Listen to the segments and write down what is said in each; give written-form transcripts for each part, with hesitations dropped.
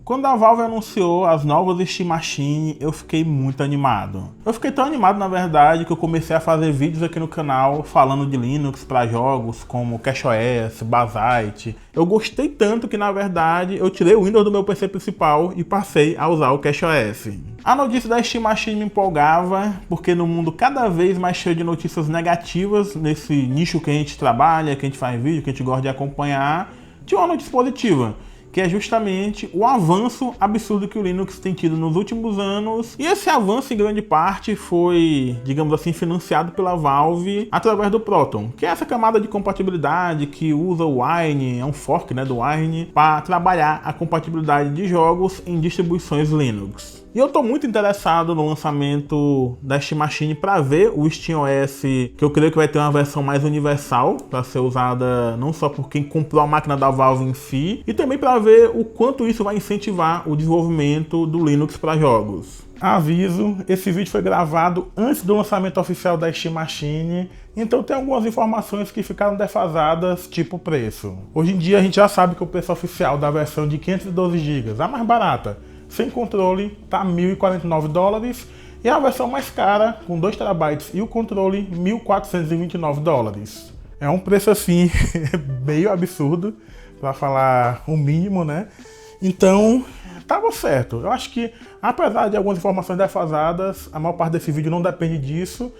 Quando a Valve anunciou as novas Steam Machine, eu fiquei muito animado. Eu fiquei tão animado, na verdade, que eu comecei a fazer vídeos aqui no canal falando de Linux para jogos como CashOS, Bazzite. Eu gostei tanto que, na verdade, eu tirei o Windows do meu PC principal e passei a usar o CashOS. A notícia da Steam Machine me empolgava, porque no mundo cada vez mais cheio de notícias negativas, nesse nicho que a gente trabalha, que a gente faz vídeo, que a gente gosta de acompanhar, tinha uma notícia positiva, que é justamente o avanço absurdo que o Linux tem tido nos últimos anos. E esse avanço, em grande parte, foi, digamos assim, financiado pela Valve através do Proton, que é essa camada de compatibilidade que usa o Wine, é um fork, né, do Wine, para trabalhar a compatibilidade de jogos em distribuições Linux. E eu estou muito interessado no lançamento da Steam Machine para ver o SteamOS, que eu creio que vai ter uma versão mais universal, para ser usada não só por quem comprou a máquina da Valve em si, e também para ver o quanto isso vai incentivar o desenvolvimento do Linux para jogos. Aviso, esse vídeo foi gravado antes do lançamento oficial da Steam Machine, então tem algumas informações que ficaram defasadas, tipo preço. Hoje em dia a gente já sabe que o preço oficial da versão de 512 GB, a mais barata, sem controle, tá $1.049, e a versão mais cara, com 2 TB e o controle, $1.429. É um preço assim, meio absurdo, para falar o mínimo, né? Então, tava certo. Eu acho que, apesar de algumas informações defasadas, a maior parte desse vídeo não depende disso,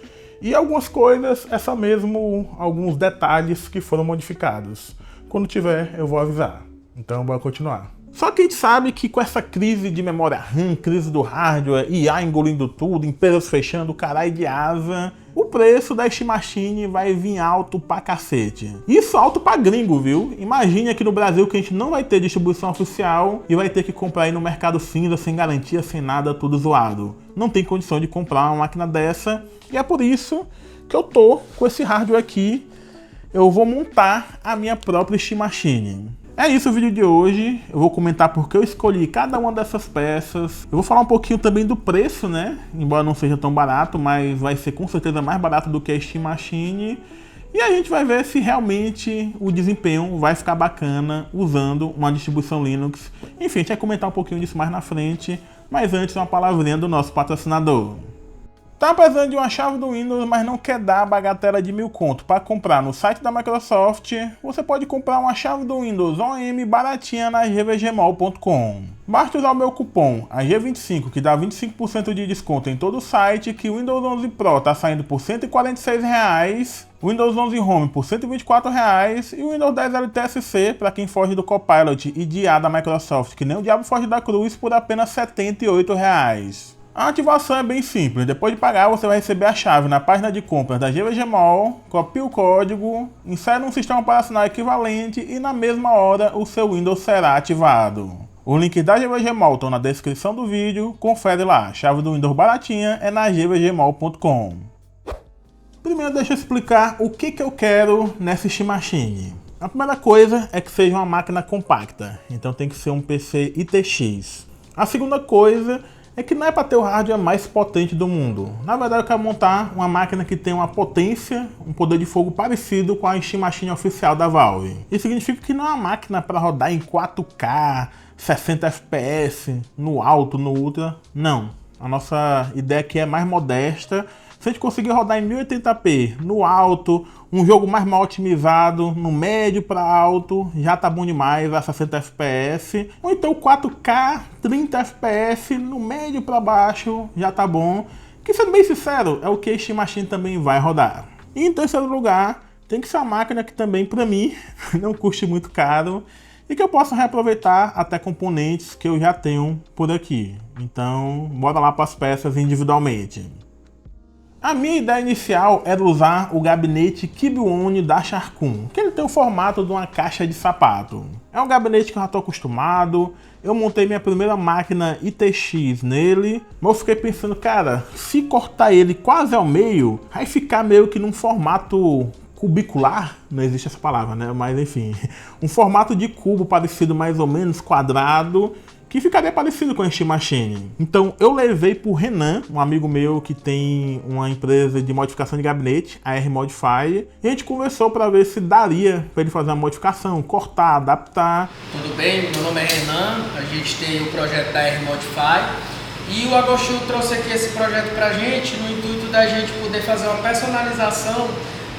e algumas coisas é só mesmo alguns detalhes que foram modificados. Quando tiver, eu vou avisar. Então, bora continuar. Só que a gente sabe que com essa crise de memória RAM, crise do hardware, IA engolindo tudo, empresas fechando, caralho de asa, o preço da Steam Machine vai vir alto pra cacete. Isso alto pra gringo, viu? Imagine aqui no Brasil que a gente não vai ter distribuição oficial e vai ter que comprar aí no mercado cinza, sem garantia, sem nada, tudo zoado. Não tem condição de comprar uma máquina dessa, e é por isso que eu tô com esse hardware aqui. Eu vou montar a minha própria Steam Machine. É isso o vídeo de hoje, eu vou comentar porque eu escolhi cada uma dessas peças. Eu vou falar um pouquinho também do preço, né? Embora não seja tão barato, mas vai ser com certeza mais barato do que a Steam Machine. E a gente vai ver se realmente o desempenho vai ficar bacana usando uma distribuição Linux. Enfim, a gente vai comentar um pouquinho disso mais na frente, mas antes uma palavrinha do nosso patrocinador. Tá precisando de uma chave do Windows, mas não quer dar a bagatela de 1.000 conto para comprar no site da Microsoft? Você pode comprar uma chave do Windows OM baratinha na gvgmol.com. Basta usar o meu cupom AG25, que dá 25% de desconto em todo o site, que o Windows 11 Pro tá saindo por R$ 146,00, o Windows 11 Home por R$ 124,00 e o Windows 10 LTSC, para quem foge do Copilot e de IA da Microsoft, que nem o diabo foge da cruz, por apenas R$ 78,00. A ativação é bem simples, depois de pagar você vai receber a chave na página de compras da GVGMOL, copia o código, insere um sistema operacional equivalente e na mesma hora o seu Windows será ativado. O link da GVGMOL estão na descrição do vídeo, confere lá, chave do Windows baratinha é na gvgmol.com. Primeiro deixa eu explicar o que eu quero nessa Steam Machine. A primeira coisa é que seja uma máquina compacta, então tem que ser um PC ITX. A segunda coisa é que não é para ter o hardware mais potente do mundo. Na verdade eu quero montar uma máquina que tenha uma potência, um poder de fogo parecido com a Steam Machine oficial da Valve. Isso significa que não é uma máquina para rodar em 4K, 60 FPS, no alto, no ultra, não. A nossa ideia aqui é mais modesta. Se a gente conseguir rodar em 1080p, no alto, um jogo mais mal otimizado, no médio para alto, já tá bom demais a 60 FPS. Ou então 4K, 30 FPS, no médio para baixo, já tá bom. Que, sendo bem sincero, é o que a Steam Machine também vai rodar. E em terceiro lugar, tem que ser uma máquina que também, para mim, não custe muito caro e que eu possa reaproveitar até componentes que eu já tenho por aqui. Então, bora lá para as peças individualmente. A minha ideia inicial era usar o gabinete Kibione da Sharkoon, que ele tem o formato de uma caixa de sapato. É um gabinete que eu já estou acostumado, eu montei minha primeira máquina ITX nele, mas eu fiquei pensando, cara, se cortar ele quase ao meio, vai ficar meio que num formato cubicular, não existe essa palavra, né? Mas enfim, um formato de cubo parecido mais ou menos, quadrado, que ficaria parecido com a Steam Machine. Então eu levei pro Renan, um amigo meu que tem uma empresa de modificação de gabinete, a R-Modify, e a gente conversou para ver se daria para ele fazer uma modificação, cortar, adaptar. Tudo bem? Meu nome é Renan, a gente tem o projeto da R-Modify e o Agostinho trouxe aqui esse projeto pra gente no intuito da gente poder fazer uma personalização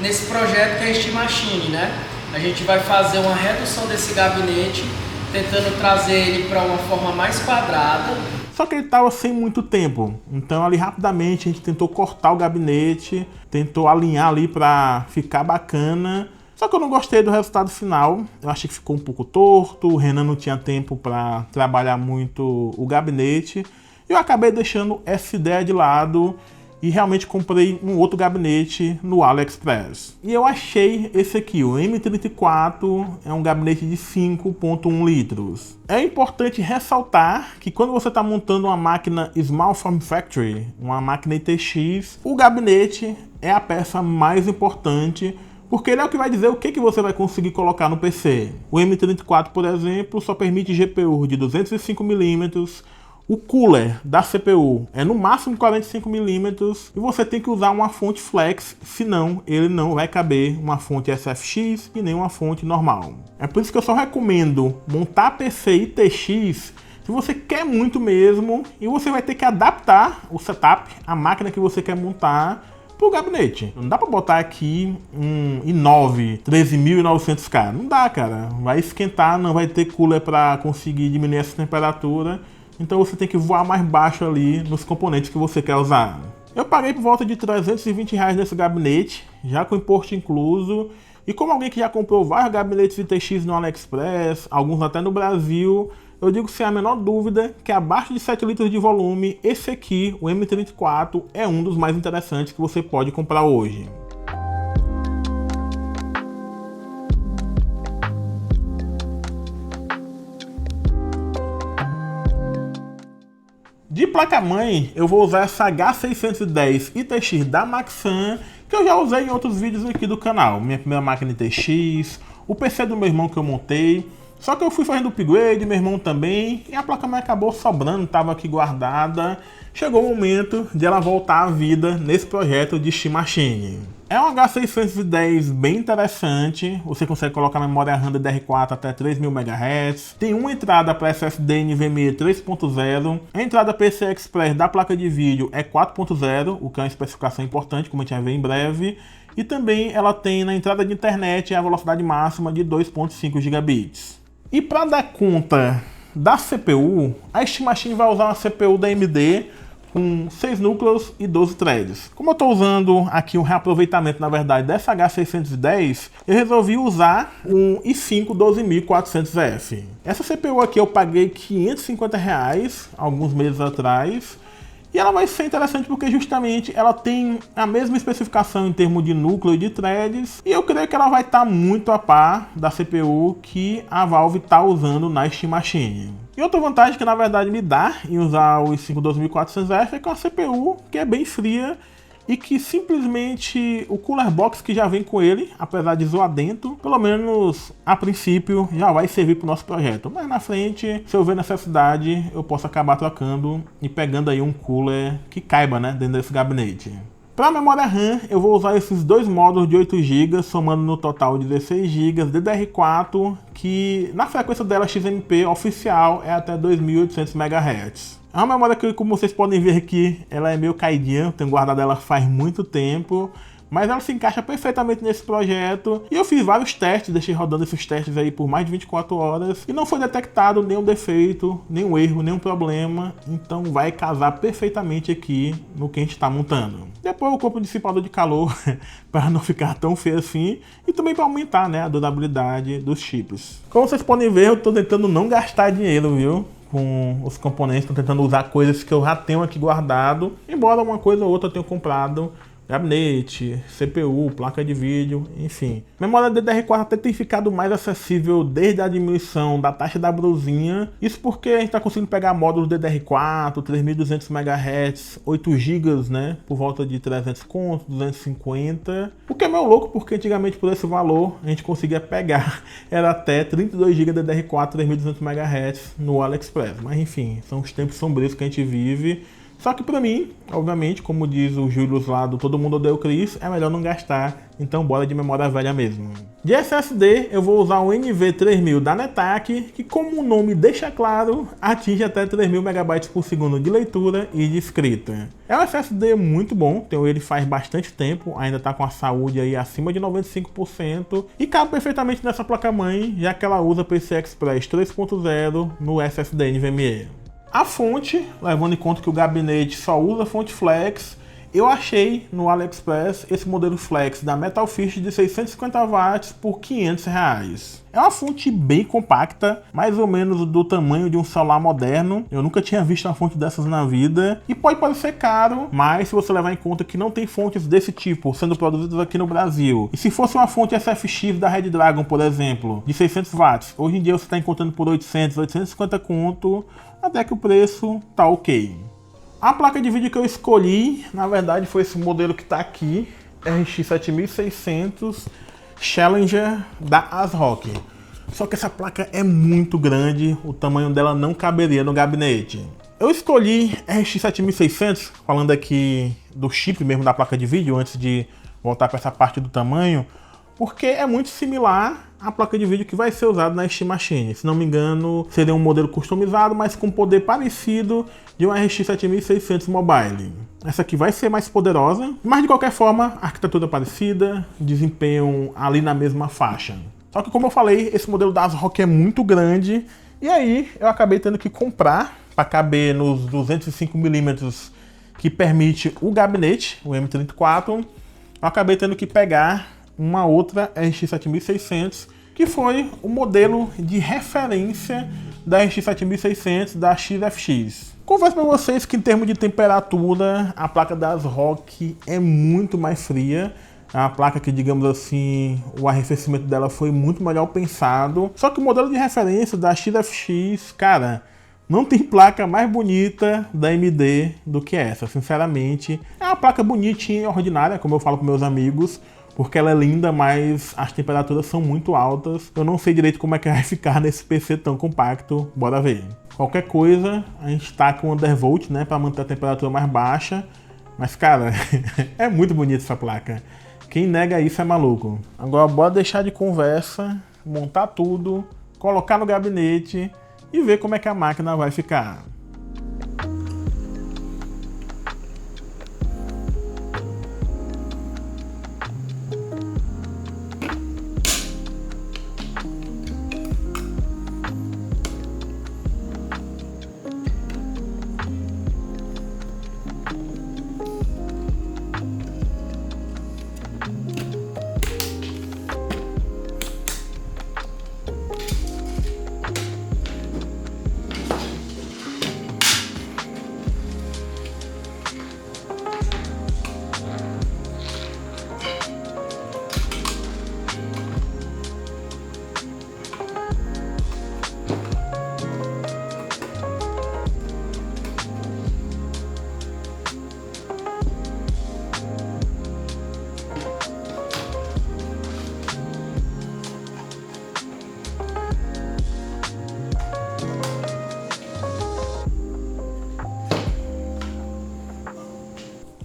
nesse projeto que é a Steam Machine, né? A gente vai fazer uma redução desse gabinete, tentando trazer ele para uma forma mais quadrada. Só que ele estava sem muito tempo, então ali rapidamente a gente tentou cortar o gabinete, tentou alinhar ali para ficar bacana. Só que eu não gostei do resultado final, eu achei que ficou um pouco torto, o Renan não tinha tempo para trabalhar muito o gabinete. E eu acabei deixando essa ideia de lado e realmente comprei um outro gabinete no AliExpress. E eu achei esse aqui, o M34, é um gabinete de 5.1 litros. É importante ressaltar que quando você está montando uma máquina Small Form Factory, uma máquina ITX, o gabinete é a peça mais importante, porque ele é o que vai dizer o que você vai conseguir colocar no PC. O M34, por exemplo, só permite GPU de 205mm, o cooler da CPU é no máximo 45mm e você tem que usar uma fonte flex, senão ele não vai caber uma fonte SFX e nem uma fonte normal. É por isso que eu só recomendo montar PC ITX se você quer muito mesmo, e você vai ter que adaptar o setup, a máquina que você quer montar, pro gabinete. Não dá pra botar aqui um i9 13.900K, não dá, cara. Vai esquentar, não vai ter cooler para conseguir diminuir essa temperatura. Então você tem que voar mais baixo ali nos componentes que você quer usar. Eu paguei por volta de R$320 nesse gabinete, já com imposto incluso. E como alguém que já comprou vários gabinetes ITX no AliExpress, alguns até no Brasil, eu digo sem a menor dúvida que abaixo de 7 litros de volume, esse aqui, o M34, é um dos mais interessantes que você pode comprar hoje. De placa-mãe, eu vou usar essa H610 ITX da Maxan, que eu já usei em outros vídeos aqui do canal. Minha primeira máquina ITX, o PC do meu irmão que eu montei. Só que eu fui fazendo upgrade, meu irmão também, e a placa-mãe acabou sobrando, estava aqui guardada. Chegou o momento de ela voltar à vida nesse projeto de Steam Machine. É um H610 bem interessante, você consegue colocar memória RAM DDR4 até 3000 MHz, tem uma entrada para SSD NVMe 3.0, a entrada PCI Express da placa de vídeo é 4.0, o que é uma especificação importante, como a gente vai ver em breve, e também ela tem na entrada de internet a velocidade máxima de 2.5 gigabits. E para dar conta da CPU, a Steam Machine vai usar uma CPU da AMD com 6 núcleos e 12 threads. Como eu estou usando aqui um reaproveitamento, na verdade, dessa H610, eu resolvi usar um i5 12400F. Essa CPU aqui eu paguei R$550 alguns meses atrás. E ela vai ser interessante porque justamente ela tem a mesma especificação em termos de núcleo e de threads. E eu creio que ela vai estar muito a par da CPU que a Valve está usando na Steam Machine. E outra vantagem que na verdade me dá em usar o i5 12400F é que é uma CPU que é bem fria e que simplesmente o cooler box que já vem com ele, apesar de zoadento, pelo menos a princípio já vai servir para o nosso projeto. Mas na frente, se eu ver necessidade, eu posso acabar trocando e pegando aí um cooler que caiba, né, dentro desse gabinete. Para a memória RAM, eu vou usar esses dois módulos de 8 GB, somando no total 16 GB DDR4, que na frequência dela XMP oficial é até 2800 MHz. É uma memória que, como vocês podem ver aqui, ela é meio caidinha, eu tenho guardado ela faz muito tempo, mas ela se encaixa perfeitamente nesse projeto. E eu fiz vários testes, deixei rodando esses testes aí por mais de 24 horas e não foi detectado nenhum defeito, nenhum erro, nenhum problema. Então vai casar perfeitamente aqui no que a gente está montando. Depois eu compro um dissipador de calor para não ficar tão feio assim e também para aumentar, né, a durabilidade dos chips. Como vocês podem ver, eu estou tentando não gastar dinheiro, viu? Com os componentes, estou tentando usar coisas que eu já tenho aqui guardado, embora uma coisa ou outra eu tenha comprado gabinete, CPU, placa de vídeo, enfim. A memória DDR4 até tem ficado mais acessível desde a diminuição da taxa da brusinha. Isso porque a gente está conseguindo pegar módulos DDR4, 3200 MHz, 8 GB, né, por volta de 300 contos, 250. O que é meio louco, porque antigamente por esse valor a gente conseguia pegar, era até 32 GB DDR4, 3200 MHz no AliExpress. Mas enfim, são os tempos sombrios que a gente vive. Só que pra mim, obviamente, como diz o Júlio lá do Todo Mundo Odeia o Chris, é melhor não gastar, então bora de memória velha mesmo. De SSD, eu vou usar o NV3000 da Netac, que como o nome deixa claro, atinge até 3000 MB por segundo de leitura e de escrita. É um SSD muito bom, tenho ele faz bastante tempo, ainda tá com a saúde aí acima de 95% e cabe perfeitamente nessa placa-mãe, já que ela usa PCI Express 3.0 no SSD NVMe. A fonte, levando em conta que o gabinete só usa fonte flex, eu achei no AliExpress esse modelo flex da Metal Fish de 650 watts por R$500. É uma fonte bem compacta, mais ou menos do tamanho de um celular moderno. Eu nunca tinha visto uma fonte dessas na vida. E pode parecer caro, mas se você levar em conta que não tem fontes desse tipo sendo produzidas aqui no Brasil. E se fosse uma fonte SFX da Red Dragon, por exemplo, de 600 watts, hoje em dia você está encontrando por 800, 850 conto, até que o preço tá ok. A placa de vídeo que eu escolhi, na verdade, foi esse modelo que está aqui, RX 7600 Challenger da ASRock. Só que essa placa é muito grande, o tamanho dela não caberia no gabinete. Eu escolhi RX 7600, falando aqui do chip mesmo da placa de vídeo, antes de voltar para essa parte do tamanho, porque é muito similar à placa de vídeo que vai ser usada na Steam Machine. Se não me engano, seria um modelo customizado, mas com poder parecido de um RX 7600 Mobile. Essa aqui vai ser mais poderosa, mas de qualquer forma, arquitetura parecida, desempenho ali na mesma faixa. Só que como eu falei, esse modelo da ASRock é muito grande, e aí eu acabei tendo que comprar para caber nos 205mm que permite o gabinete, o M34, eu acabei tendo que pegar uma outra RX 7600, que foi o modelo de referência da RX 7600 da XFX. Confesso para vocês que em termos de temperatura, a placa da ASRock é muito mais fria. É uma placa que, digamos assim, o arrefecimento dela foi muito melhor pensado. Só que o modelo de referência da XFX, cara, não tem placa mais bonita da AMD do que essa, sinceramente. É uma placa bonitinha e ordinária, como eu falo com meus amigos, porque ela é linda, mas as temperaturas são muito altas. Eu não sei direito como é que vai ficar nesse PC tão compacto, bora ver. Qualquer coisa, a gente tá com undervolt, né, para manter a temperatura mais baixa. Mas, cara, é muito bonita essa placa. Quem nega isso é maluco. Agora bora deixar de conversa, montar tudo, colocar no gabinete e ver como é que a máquina vai ficar.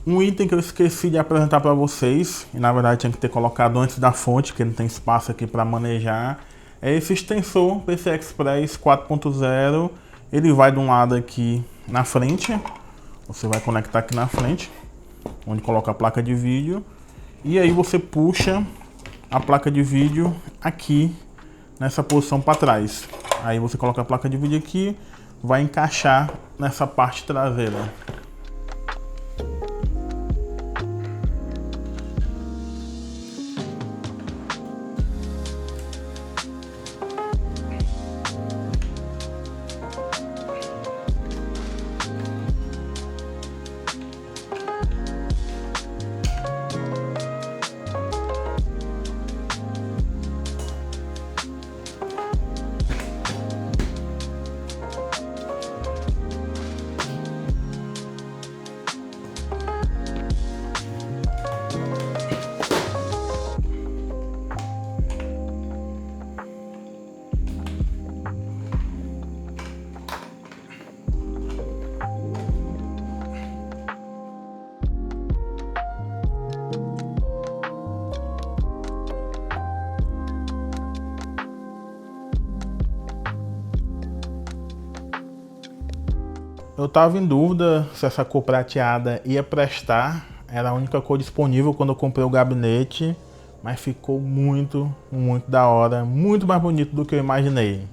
Um item que eu esqueci de apresentar para vocês, e na verdade tinha que ter colocado antes da fonte, que não tem espaço aqui para manejar, é esse extensor PCI Express 4.0. Ele vai de um lado aqui na frente, você vai conectar aqui na frente, onde coloca a placa de vídeo, e aí você puxa a placa de vídeo aqui nessa posição para trás. Aí você coloca a placa de vídeo aqui, vai encaixar nessa parte traseira. Eu tava em dúvida se essa cor prateada ia prestar. Era a única cor disponível quando eu comprei o gabinete. Mas ficou muito, muito da hora. Muito mais bonito do que eu imaginei.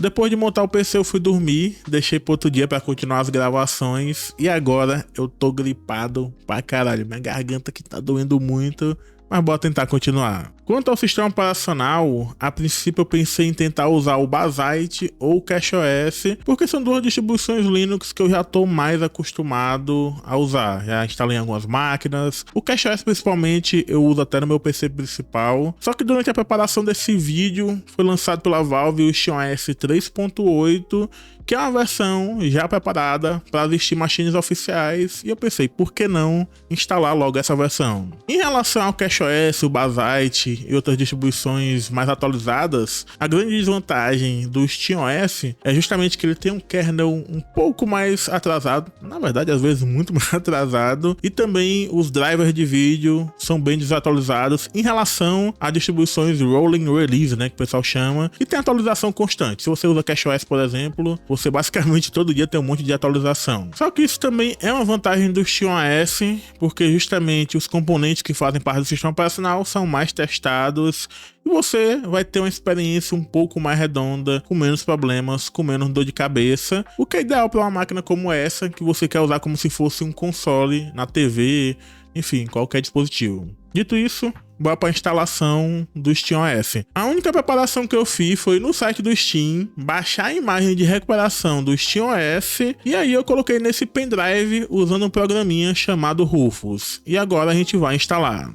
Depois de montar o PC eu fui dormir, deixei para outro dia para continuar as gravações e agora eu tô gripado pra caralho, minha garganta que tá doendo muito, mas bora tentar continuar. Quanto ao sistema operacional, a princípio eu pensei em tentar usar o Basite ou o CashOS, porque são duas distribuições Linux que eu já tô mais acostumado a usar, já instalei em algumas máquinas. O CashOS principalmente eu uso até no meu PC principal, só que durante a preparação desse vídeo foi lançado pela Valve o SteamOS 3.8, que é uma versão já preparada para as Steam Machines oficiais, e eu pensei, por que não instalar logo essa versão? Em relação ao CashOS, o Basite e outras distribuições mais atualizadas, a grande desvantagem do SteamOS é justamente que ele tem um kernel um pouco mais atrasado, na verdade às vezes muito mais atrasado, e também os drivers de vídeo são bem desatualizados em relação a distribuições Rolling Release, né, que o pessoal chama, e tem atualização constante. Se você usa CashOS, por exemplo, você basicamente todo dia tem um monte de atualização. Só que isso também é uma vantagem do SteamOS, porque justamente os componentes que fazem parte do sistema operacional são mais testados e você vai ter uma experiência um pouco mais redonda, com menos problemas, com menos dor de cabeça, o que é ideal para uma máquina como essa, que você quer usar como se fosse um console na TV, enfim, qualquer dispositivo. Dito isso, bora para a instalação do SteamOS. A única preparação que eu fiz foi no site do Steam, baixar a imagem de recuperação do SteamOS, e aí eu coloquei nesse pendrive usando um programinha chamado Rufus. E agora a gente vai instalar.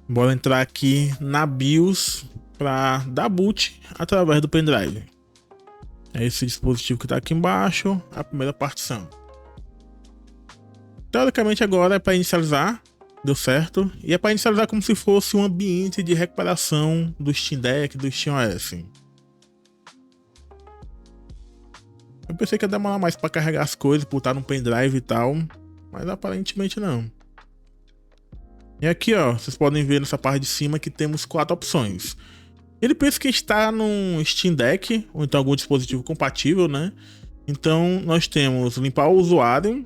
Bora entrar aqui na BIOS para dar boot através do pendrive. É esse dispositivo que está aqui embaixo, a primeira partição. Teoricamente agora é para inicializar, deu certo, e é para inicializar como se fosse um ambiente de recuperação do Steam Deck, do SteamOS. Eu pensei que ia demorar mais para carregar as coisas, por estar no pendrive e tal, mas aparentemente não. E aqui ó, vocês podem ver nessa parte de cima que temos 4 opções. Ele pensa que está num Steam Deck, ou então algum dispositivo compatível, né? Então nós temos limpar o usuário,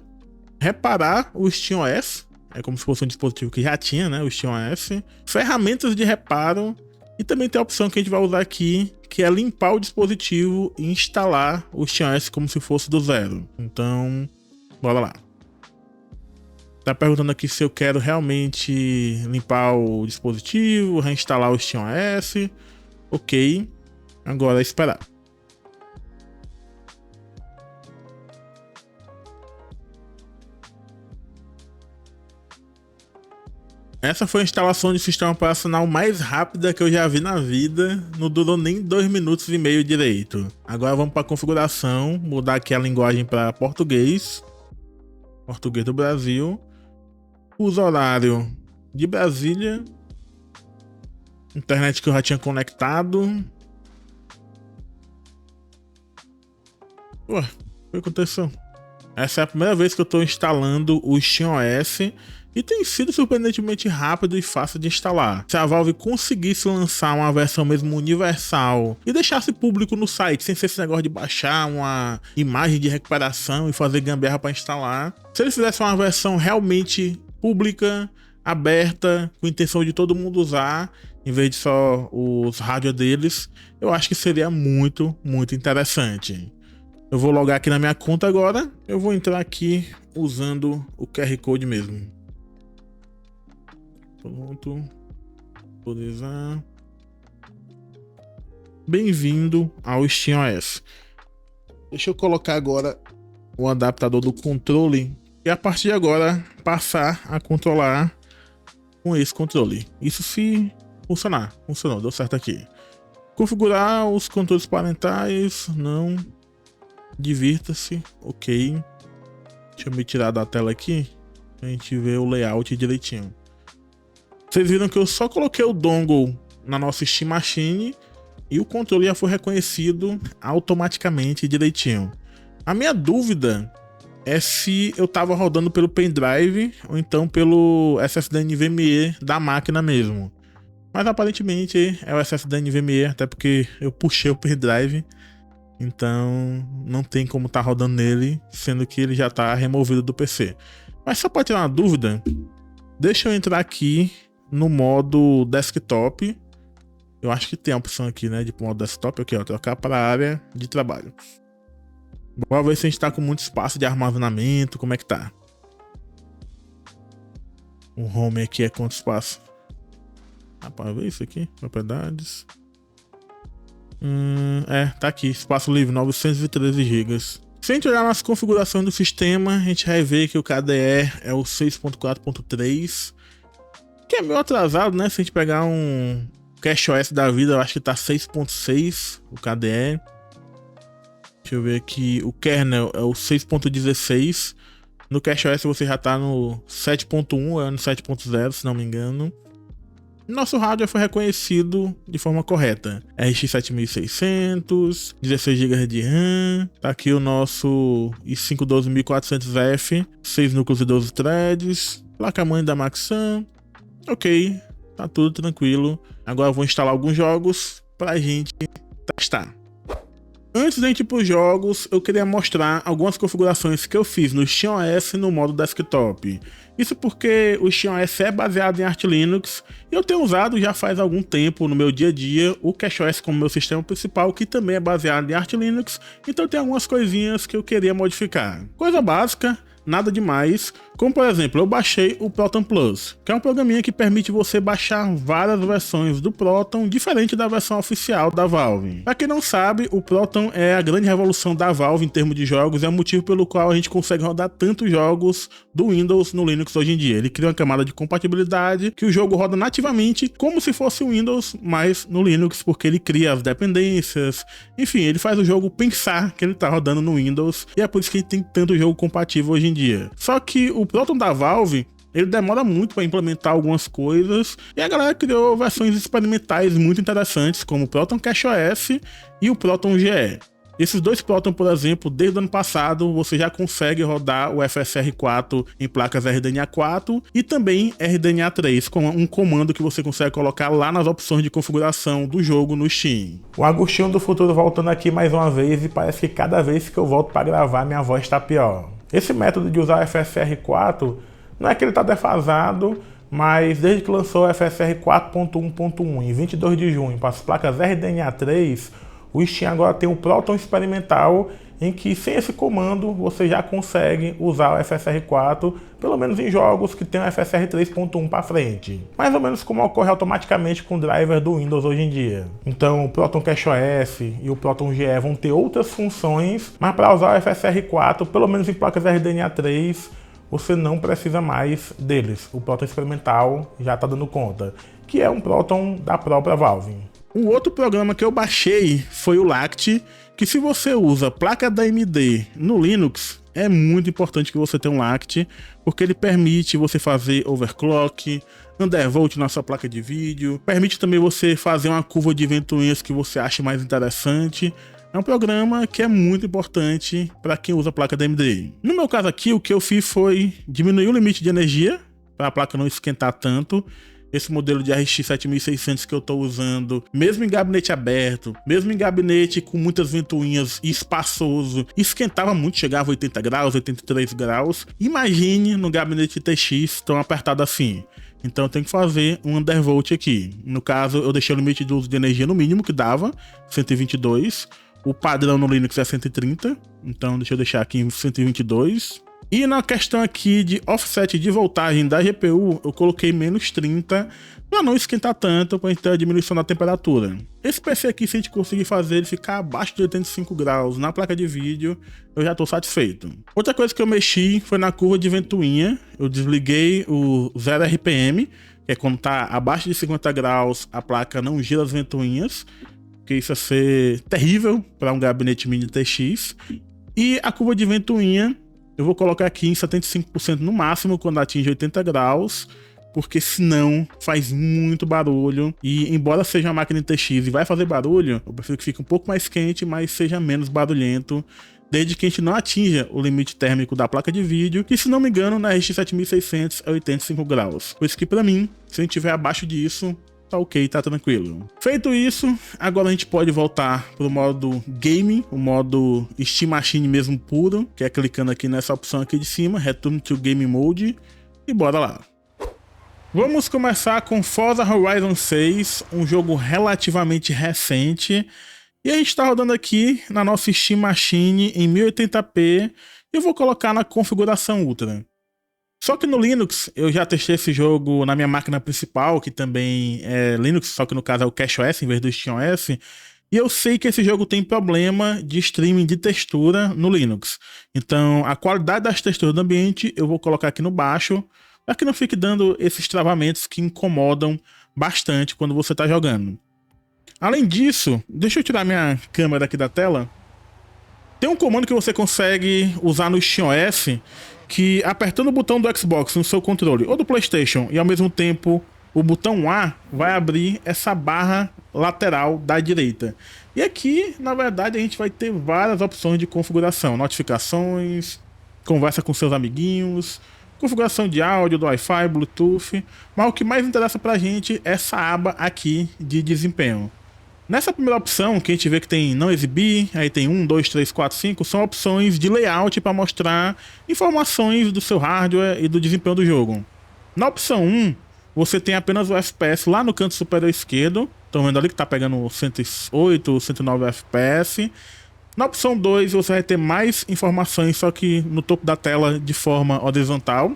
reparar o SteamOS, é como se fosse um dispositivo que já tinha, né, o SteamOS, ferramentas de reparo, e também tem a opção que a gente vai usar aqui, que é limpar o dispositivo e instalar o SteamOS como se fosse do zero. Então, bora lá. Tá perguntando aqui se eu quero realmente limpar o dispositivo, reinstalar o SteamOS. Ok, agora é esperar. Essa foi a instalação de sistema operacional mais rápida que eu já vi na vida, não durou nem 2 minutos e meio direito. Agora vamos para a configuração, mudar aqui a linguagem para português, português do Brasil, uso horário de Brasília, internet que eu já tinha conectado. Ué, o que aconteceu? Essa é a primeira vez que eu estou instalando o SteamOS e tem sido surpreendentemente rápido e fácil de instalar. Se a Valve conseguisse lançar uma versão mesmo universal e deixasse público no site, sem ser esse negócio de baixar uma imagem de recuperação e fazer gambiarra para instalar, se eles fizessem uma versão realmente pública, aberta, com intenção de todo mundo usar, em vez de só os hardware deles, eu acho que seria muito, muito interessante. Eu vou logar aqui na minha conta agora, eu vou entrar aqui usando o QR Code mesmo. Pronto, autorizar. Bem-vindo ao SteamOS. Deixa eu colocar agora o adaptador do controle e a partir de agora passar a controlar com esse controle. Isso se funcionar. Funcionou, deu certo aqui. Configurar os controles parentais, não. Divirta-se, ok. Deixa eu me tirar da tela aqui pra gente ver o layout direitinho. Vocês viram que eu só coloquei o dongle na nossa Steam Machine e o controle já foi reconhecido automaticamente direitinho. A minha dúvida é se eu tava rodando pelo pendrive ou então pelo SSD NVMe da máquina mesmo. Mas aparentemente é o SSD NVMe, até porque eu puxei o pendrive. Então não tem como tá rodando nele, sendo que ele já tá removido do PC. Mas só pra tirar uma dúvida, deixa eu entrar aqui no modo desktop. Eu acho que tem a opção aqui, né, de modo desktop, aqui ó, trocar para a área de trabalho. Bora ver se a gente tá com muito espaço de armazenamento, como é que tá. O home aqui é quanto espaço? Rapaz, ver isso aqui, propriedades. Tá aqui, espaço livre, 913 GB. Se a gente olhar nas configurações do sistema, a gente vai ver que o KDE é o 6.4.3, que é meio atrasado, né? Se a gente pegar um CashOS da vida, eu acho que tá 6.6 o KDE. Deixa eu ver aqui, o kernel é o 6.16. No CashOS você já tá no 7.1, é no 7.0, se não me engano. Nosso hardware foi reconhecido de forma correta. RX 7600, 16 GB de RAM. Tá aqui o nosso i5 12400F, 6 núcleos e 12 threads. Placa-mãe da Maxam. Ok, tá tudo tranquilo. Agora eu vou instalar alguns jogos pra gente testar. Antes da gente ir para os jogos, eu queria mostrar algumas configurações que eu fiz no SteamOS no modo desktop. Isso porque o SteamOS é baseado em Arch Linux e eu tenho usado já faz algum tempo no meu dia a dia o CashOS como meu sistema principal, que também é baseado em Arch Linux, então tem algumas coisinhas que eu queria modificar. Coisa básica, nada demais, como por exemplo, eu baixei o Proton Plus, que é um programinha que permite você baixar várias versões do Proton, diferente da versão oficial da Valve. Pra quem não sabe, o Proton é a grande revolução da Valve em termos de jogos, é o motivo pelo qual a gente consegue rodar tantos jogos do Windows no Linux hoje em dia. Ele cria uma camada de compatibilidade que o jogo roda nativamente como se fosse o Windows, mas no Linux, porque ele cria as dependências, enfim, ele faz o jogo pensar que ele tá rodando no Windows, e é por isso que a gente tem tanto jogo compatível hoje em dia. Só que o Proton da Valve, ele demora muito para implementar algumas coisas, e a galera criou versões experimentais muito interessantes, como o Proton CashOS e o Proton GE. Esses dois Proton, por exemplo, desde o ano passado, você já consegue rodar o FSR4 em placas RDNA4 e também RDNA3, com um comando que você consegue colocar lá nas opções de configuração do jogo no Steam. O Agostinho do futuro voltando aqui mais uma vez, e parece que cada vez que eu volto para gravar, minha voz está pior. Esse método de usar o FSR4, não é que ele está defasado, mas desde que lançou o FSR 4.1.1 em 22 de junho para as placas RDNA3, o Steam agora tem um Proton experimental em que, sem esse comando, você já consegue usar o FSR4, pelo menos em jogos que tem o FSR 3.1 para frente. Mais ou menos como ocorre automaticamente com o driver do Windows hoje em dia. Então o Proton CashOS e o Proton GE vão ter outras funções, mas para usar o FSR4, pelo menos em placas RDNA3, você não precisa mais deles. O Proton experimental já está dando conta, que é um Proton da própria Valve. Um outro programa que eu baixei foi o Lact, que se você usa placa da AMD no Linux, é muito importante que você tenha um Lact, porque ele permite você fazer overclock, undervolt na sua placa de vídeo, permite também você fazer uma curva de ventoinhas que você acha mais interessante. É um programa que é muito importante para quem usa a placa da AMD. No meu caso aqui, o que eu fiz foi diminuir o limite de energia, para a placa não esquentar tanto. Esse modelo de RX 7600 que eu estou usando, mesmo em gabinete aberto, mesmo em gabinete com muitas ventoinhas e espaçoso, esquentava muito, chegava a 80 graus, 83 graus. Imagine no gabinete TX tão apertado assim. Então eu tenho que fazer um undervolt aqui. No caso, eu deixei o limite de uso de energia no mínimo, que dava 122. O padrão no Linux é 130, então deixa eu deixar aqui em 122. E na questão aqui de offset de voltagem da GPU, eu coloquei menos 30 para não esquentar tanto, para ter a diminuição da temperatura. Esse PC aqui, se a gente conseguir fazer ele ficar abaixo de 85 graus na placa de vídeo, eu já estou satisfeito. Outra coisa que eu mexi foi na curva de ventoinha. Eu desliguei o 0 RPM, que é quando está abaixo de 50 graus, a placa não gira as ventoinhas, porque isso ia ser terrível para um gabinete mini TX. E a curva de ventoinha eu vou colocar aqui em 75% no máximo, quando atinge 80 graus. porque senão faz muito barulho. E embora seja uma máquina TX e vai fazer barulho, eu prefiro que fique um pouco mais quente, mas seja menos barulhento, desde que a gente não atinja o limite térmico da placa de vídeo, que se não me engano na RX 7600 é 85 graus. Por isso que pra mim, se a gente estiver abaixo disso, tá ok, tá tranquilo. Feito isso, agora a gente pode voltar pro modo Game, o modo Steam Machine mesmo puro, que é clicando aqui nessa opção aqui de cima, Return to Game Mode, e bora lá. Vamos começar com Forza Horizon 6, um jogo relativamente recente, e a gente está rodando aqui na nossa Steam Machine em 1080p, e eu vou colocar na configuração Ultra. Só que no Linux, eu já testei esse jogo na minha máquina principal, que também é Linux, só que no caso é o CashOS em vez do SteamOS, e eu sei que esse jogo tem problema de streaming de textura no Linux. Então, a qualidade das texturas do ambiente eu vou colocar aqui no baixo, para que não fique dando esses travamentos que incomodam bastante quando você está jogando. Além disso, deixa eu tirar minha câmera aqui da tela. Tem um comando que você consegue usar no SteamOS, que apertando o botão do Xbox no seu controle ou do PlayStation e ao mesmo tempo o botão A vai abrir essa barra lateral da direita. E aqui, na verdade, a gente vai ter várias opções de configuração, notificações, conversa com seus amiguinhos, configuração de áudio, do Wi-Fi, Bluetooth, mas o que mais interessa pra gente é essa aba aqui de desempenho. Nessa primeira opção, que a gente vê que tem não exibir, aí tem 1, 2, 3, 4, 5, são opções de layout para mostrar informações do seu hardware e do desempenho do jogo. Na opção 1, você tem apenas o FPS lá no canto superior esquerdo, estão vendo ali que está pegando 108, 109 FPS. Na opção 2, você vai ter mais informações, só que no topo da tela de forma horizontal.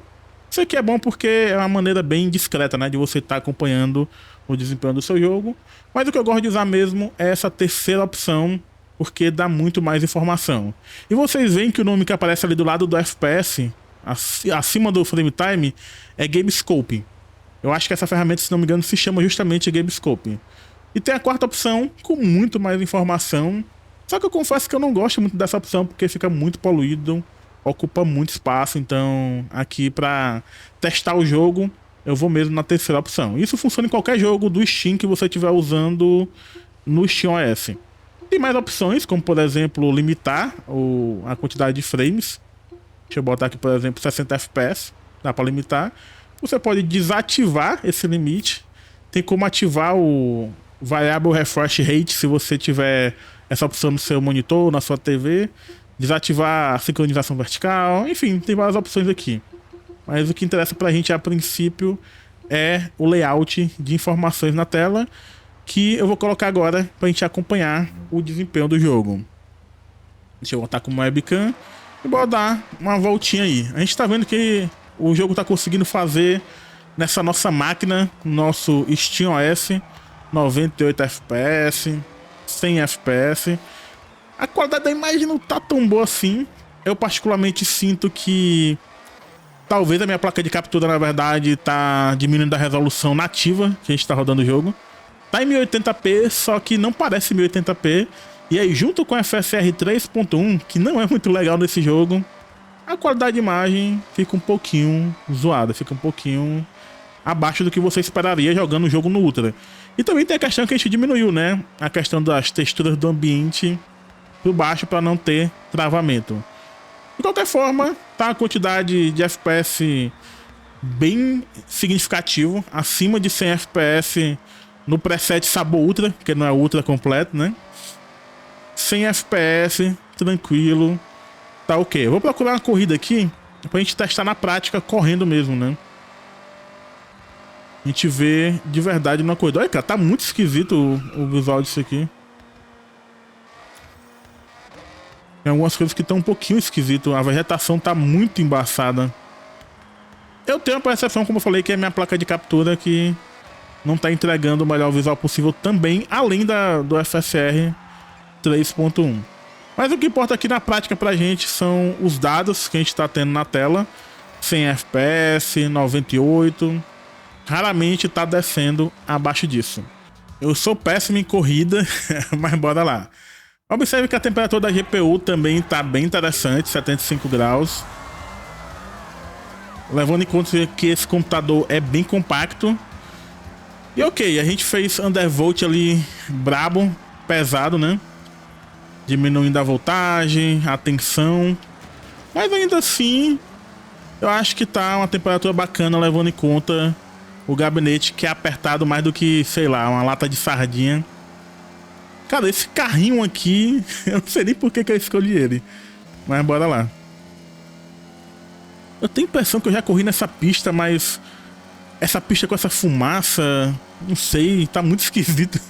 Isso aqui é bom porque é uma maneira bem discreta, né, de você estar acompanhando o desempenho do seu jogo. Mas o que eu gosto de usar mesmo é essa terceira opção, porque dá muito mais informação. E vocês veem que o nome que aparece ali do lado do FPS, acima do Frame Time, é GameScope. Eu acho que essa ferramenta, se não me engano, se chama justamente GameScope. E tem a quarta opção, com muito mais informação. Só que eu confesso que eu não gosto muito dessa opção, porque fica muito poluído, ocupa muito espaço. Então, aqui para testar o jogo, eu vou mesmo na terceira opção. Isso funciona em qualquer jogo do Steam que você estiver usando no SteamOS. Tem mais opções, como por exemplo, limitar a quantidade de frames. Deixa eu botar aqui, por exemplo, 60 FPS. Dá para limitar. Você pode desativar esse limite. Tem como ativar o Variable Refresh Rate se você tiver essa opção no seu monitor, na sua TV. Desativar a sincronização vertical. Enfim, tem várias opções aqui. Mas o que interessa pra gente a princípio é o layout de informações na tela, que eu vou colocar agora pra gente acompanhar o desempenho do jogo. Deixa eu botar como webcam e bora dar uma voltinha aí. A gente tá vendo que o jogo tá conseguindo fazer nessa nossa máquina, nosso SteamOS, 98 FPS, 100 FPS. A qualidade da imagem não tá tão boa assim. Eu particularmente sinto que talvez a minha placa de captura, na verdade, tá diminuindo a resolução nativa que a gente tá rodando o jogo. Tá em 1080p, só que não parece 1080p. E aí, junto com a FSR 3.1, que não é muito legal nesse jogo, a qualidade de imagem fica um pouquinho zoada, fica um pouquinho abaixo do que você esperaria jogando o jogo no Ultra. E também tem a questão que a gente diminuiu, né? A questão das texturas do ambiente por baixo para não ter travamento. De qualquer forma, tá a quantidade de FPS bem significativo, acima de 100 FPS no preset Sabor Ultra, que não é Ultra completo, né? 100 FPS, tranquilo, tá ok. Eu vou procurar uma corrida aqui pra gente testar na prática, correndo mesmo, né? A gente vê de verdade numa corrida. Olha, cara, tá muito esquisito o visual disso aqui. Tem algumas coisas que estão um pouquinho esquisito. A vegetação tá muito embaçada. Eu tenho a percepção, como eu falei, que é a minha placa de captura que não tá entregando o melhor visual possível também, além do FSR 3.1. Mas o que importa aqui na prática pra gente são os dados que a gente tá tendo na tela. 100 FPS, 98. Raramente tá descendo abaixo disso. Eu sou péssimo em corrida, mas bora lá. Observe que a temperatura da GPU também está bem interessante, 75 graus. levando em conta que esse computador é bem compacto. E ok, a gente fez undervolt ali brabo, pesado, né? Diminuindo a voltagem, a tensão. Mas ainda assim, eu acho que tá uma temperatura bacana, levando em conta o gabinete, que é apertado mais do que, sei lá, uma lata de sardinha. Cara, esse carrinho aqui, eu não sei nem por que eu escolhi ele. Mas bora lá. Eu tenho a impressão que eu já corri nessa pista, mas essa pista com essa fumaça, não sei, tá muito esquisito.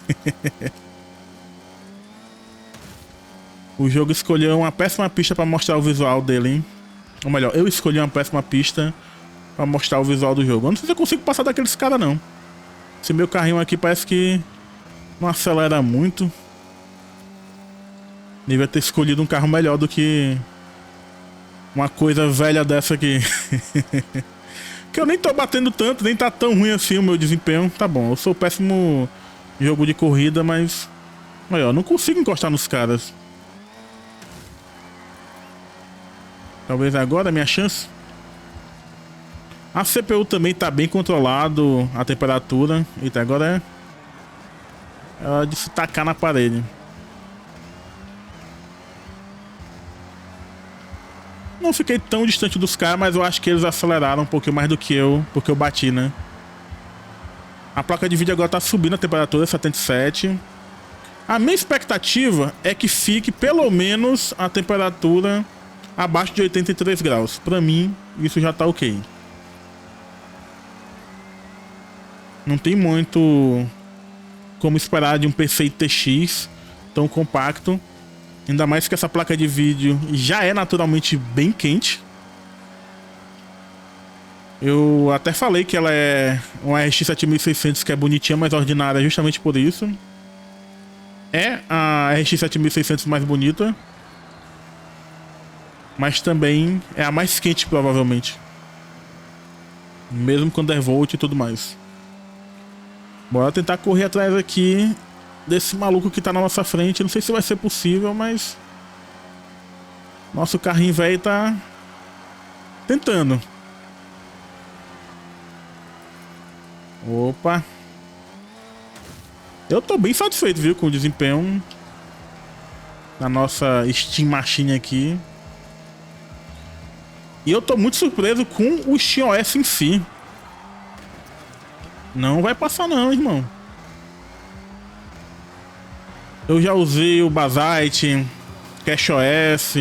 O jogo escolheu uma péssima pista pra mostrar o visual dele, hein? Ou melhor, eu escolhi uma péssima pista pra mostrar o visual do jogo. Eu não sei se eu consigo passar daqueles caras, não. Esse meu carrinho aqui parece que não acelera muito. Devia ter escolhido um carro melhor do que uma coisa velha dessa aqui. Que eu nem tô batendo tanto, nem tá tão ruim assim o meu desempenho. Tá bom, eu sou péssimo jogo de corrida, mas... Olha, eu não consigo encostar nos caras. Talvez agora a minha chance. A CPU também tá bem controlado, a temperatura. Eita, agora é hora de se tacar na parede. Não fiquei tão distante dos caras, mas eu acho que eles aceleraram um pouquinho mais do que eu, porque eu bati, né? A placa de vídeo agora tá subindo a temperatura, 77. A minha expectativa é que fique pelo menos a temperatura abaixo de 83 graus. Pra mim, isso já tá ok. Não tem muito como esperar de um PC ITX tão compacto. Ainda mais que essa placa de vídeo já é naturalmente bem quente. Eu até falei que ela é uma RX 7600 que é bonitinha, mas ordinária justamente por isso. É a RX 7600 mais bonita, mas também é a mais quente provavelmente. Mesmo com undervolt e tudo mais. Bora tentar correr atrás aqui desse maluco que tá na nossa frente. Não sei se vai ser possível, mas nosso carrinho velho tá tentando. Opa. Eu tô bem satisfeito, viu, com o desempenho da nossa Steam Machine aqui. E eu tô muito surpreso com o SteamOS em si. Não vai passar não, irmão. Eu já usei o Basite, CashOS.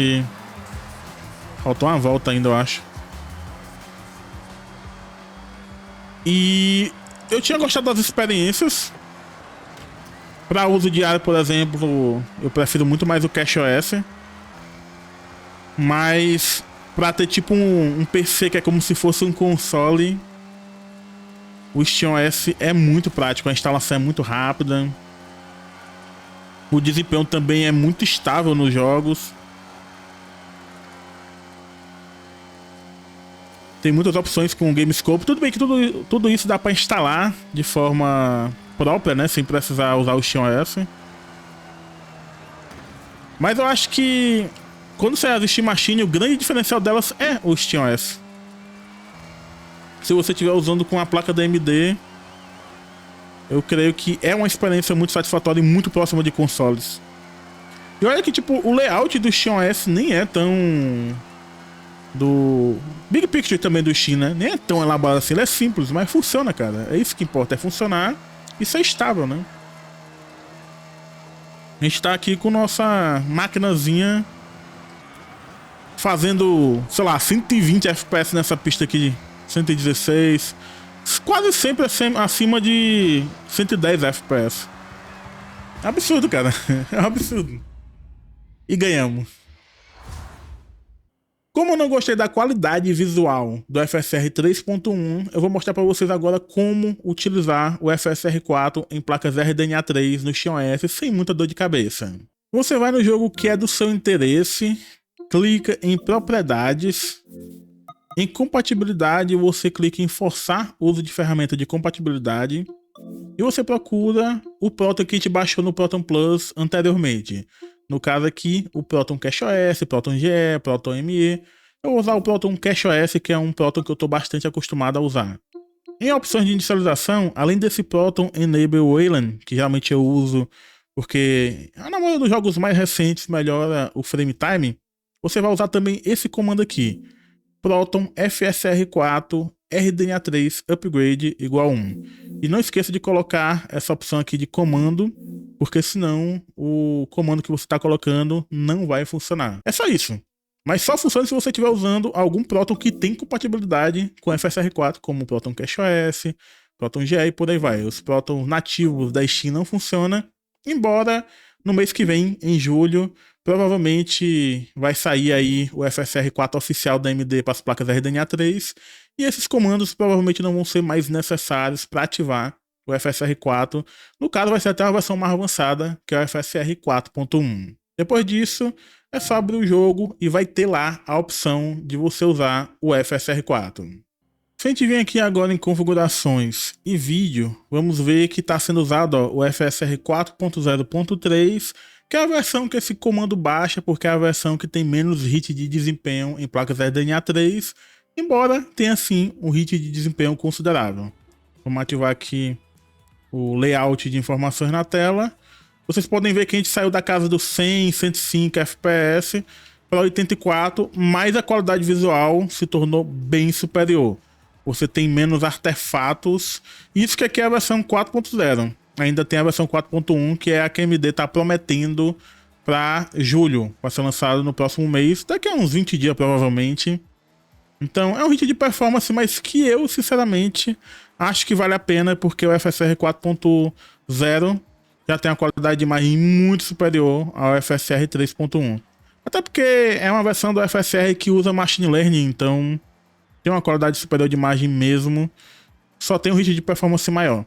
Faltou uma volta ainda, eu acho. E eu tinha gostado das experiências. Para uso diário, por exemplo, eu prefiro muito mais o CashOS. Mas pra ter tipo um PC que é como se fosse um console, o SteamOS é muito prático, a instalação é muito rápida. O desempenho também é muito estável nos jogos. Tem muitas opções com o GameScope. Tudo bem que tudo isso dá para instalar de forma própria, né? Sem precisar usar o SteamOS. Mas eu acho que quando você usa Steam Machine, o grande diferencial delas é o SteamOS. Se você estiver usando com a placa da AMD, eu creio que é uma experiência muito satisfatória e muito próxima de consoles. E olha que tipo, o layout do SteamOS nem é tão... do Big Picture também do Steam, né? Nem é tão elaborado assim, ele é simples, mas funciona, cara. É isso que importa, é funcionar e ser estável, né? A gente tá aqui com nossa maquinazinha fazendo, sei lá, 120 FPS nessa pista aqui, 116, quase sempre acima de 110 FPS. É absurdo, cara. É um absurdo. E ganhamos. Como eu não gostei da qualidade visual do FSR 3.1, eu vou mostrar para vocês agora como utilizar o FSR 4 em placas RDNA 3 no SteamOS sem muita dor de cabeça. Você vai no jogo que é do seu interesse, clica em propriedades, em compatibilidade você clica em forçar o uso de ferramenta de compatibilidade e você procura o Proton que a gente baixou no Proton Plus anteriormente. No caso aqui, o Proton CashOS, Proton GE, Proton ME. eu vou usar o Proton CacheOS, que é um Proton que eu estou bastante acostumado a usar. Em opções de inicialização, além desse Proton Enable Wayland, que geralmente eu uso porque na maioria dos jogos mais recentes melhora o frame time, você vai usar também esse comando aqui, Proton FSR4 RDNA3 Upgrade igual 1. E não esqueça de colocar essa opção aqui de comando, porque senão o comando que você está colocando não vai funcionar. É só isso. Mas só funciona se você estiver usando algum Proton que tem compatibilidade com FSR4, como o Proton CacheOS, Proton GE e por aí vai. Os Proton nativos da Steam não funcionam, embora no mês que vem, em julho, provavelmente vai sair aí o FSR4 oficial da AMD para as placas RDNA3, e esses comandos provavelmente não vão ser mais necessários para ativar o FSR4. No caso, vai ser até uma versão mais avançada, que é o FSR 4.1. Depois disso, é só abrir o jogo e vai ter lá a opção de você usar o FSR4. Se a gente vir aqui agora em configurações e vídeo, vamos ver que está sendo usado o FSR 4.0.3, que é a versão que esse comando baixa, porque é a versão que tem menos hit de desempenho em placas RDNA3, embora tenha sim um hit de desempenho considerável. Vamos ativar aqui o layout de informações na tela. Vocês podem ver que a gente saiu da casa dos 100, 105 FPS para 84, mas a qualidade visual se tornou bem superior. Você tem menos artefatos. Isso que aqui é a versão 4.0. Ainda tem a versão 4.1, que é a que a AMD está prometendo para julho. Vai ser lançado no próximo mês, daqui a uns 20 dias provavelmente. Então é um hit de performance, mas que eu sinceramente acho que vale a pena, porque o FSR 4.0 já tem uma qualidade de imagem muito superior ao FSR 3.1. Até porque é uma versão do FSR que usa Machine Learning, então tem uma qualidade superior de imagem mesmo, só tem um hit de performance maior.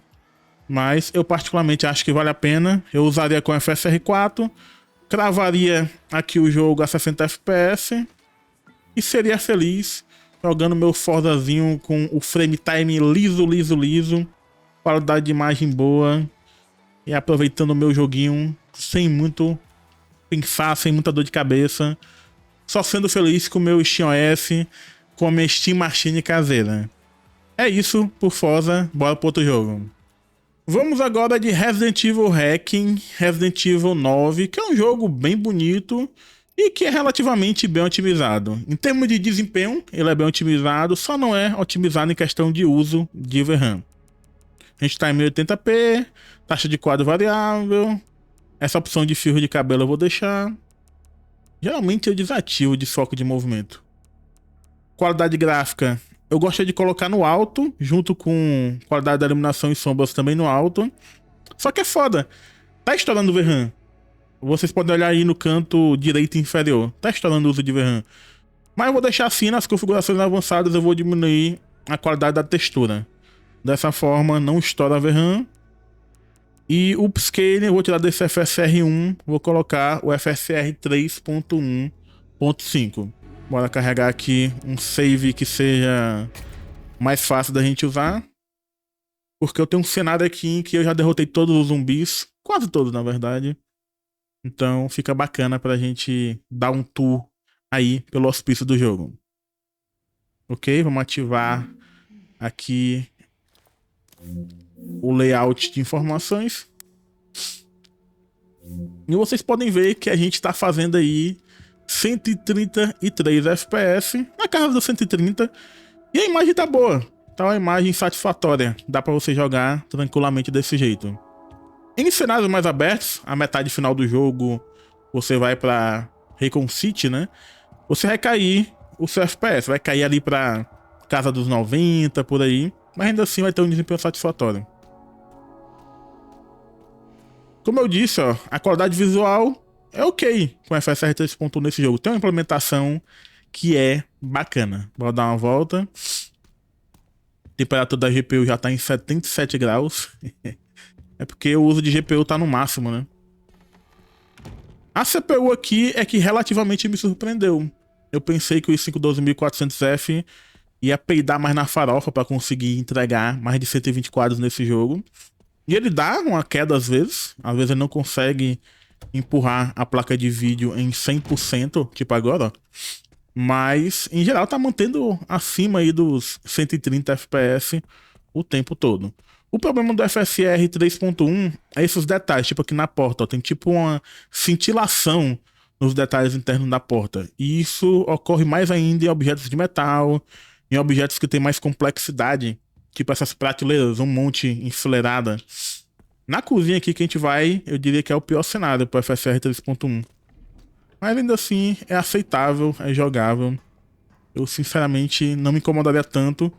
Mas eu particularmente acho que vale a pena. Eu usaria com FSR 4, cravaria aqui o jogo a 60 FPS e seria feliz jogando meu Forzazinho com o frame time liso, qualidade de imagem boa e aproveitando o meu joguinho sem muito pensar, sem muita dor de cabeça, só sendo feliz com o meu SteamOS, com a minha Steam Machine caseira. É isso por Forza, bora pro outro jogo. Vamos agora de Resident Evil Hacking, Resident Evil 9, que é um jogo bem bonito e que é relativamente bem otimizado. Em termos de desempenho, ele é bem otimizado, só não é otimizado em questão de uso de VRAM. A gente está em 1080p, taxa de quadro variável, essa opção de fio de cabelo eu vou deixar. Geralmente eu desativo o desfoque de movimento. Qualidade gráfica, eu gosto de colocar no alto, junto com qualidade da iluminação e sombras também no alto. Só que é foda, tá estourando o VRAM. Vocês podem olhar aí no canto direito inferior, tá estourando o uso de VRAM. Mas eu vou deixar assim, nas configurações avançadas eu vou diminuir a qualidade da textura. Dessa forma não estoura a VRAM. E o upscaling eu vou tirar desse FSR1, vou colocar o FSR 3.1.5. Bora carregar aqui um save que seja mais fácil da gente usar. Porque eu tenho um cenário aqui em que eu já derrotei todos os zumbis, quase todos na verdade. Então fica bacana pra gente dar um tour aí pelo hospício do jogo. Ok, vamos ativar aqui o layout de informações. E vocês podem ver que a gente está fazendo aí 133 FPS, na casa dos 130. E a imagem tá boa, tá uma imagem satisfatória. Dá para você jogar tranquilamente desse jeito. Em cenários mais abertos, a metade final do jogo, você vai para Raccoon City, né? Você vai cair o seu FPS, vai cair ali para casa dos 90, por aí. Mas ainda assim vai ter um desempenho satisfatório. Como eu disse, ó, a qualidade visual é ok com FSR 3.1 nesse jogo. Tem uma implementação que é bacana. Vou dar uma volta. A temperatura da GPU já está em 77 graus. É porque o uso de GPU tá no máximo, né? A CPU aqui é que relativamente me surpreendeu. Eu pensei que o i5 12400F ia peidar mais na farofa para conseguir entregar mais de 120 quadros nesse jogo. E ele dá uma queda às vezes ele não consegue empurrar a placa de vídeo em 100%, tipo agora, ó. Mas, em geral, tá mantendo acima aí dos 130 FPS o tempo todo. O problema do FSR 3.1 é esses detalhes, tipo aqui na porta, ó, tem tipo uma cintilação nos detalhes internos da porta. E isso ocorre mais ainda em objetos de metal, em objetos que têm mais complexidade, tipo essas prateleiras, um monte enfileirada. Na cozinha aqui que a gente vai, eu diria que é o pior cenário pro FSR 3.1. Mas ainda assim é aceitável, é jogável. Eu sinceramente não me incomodaria tanto.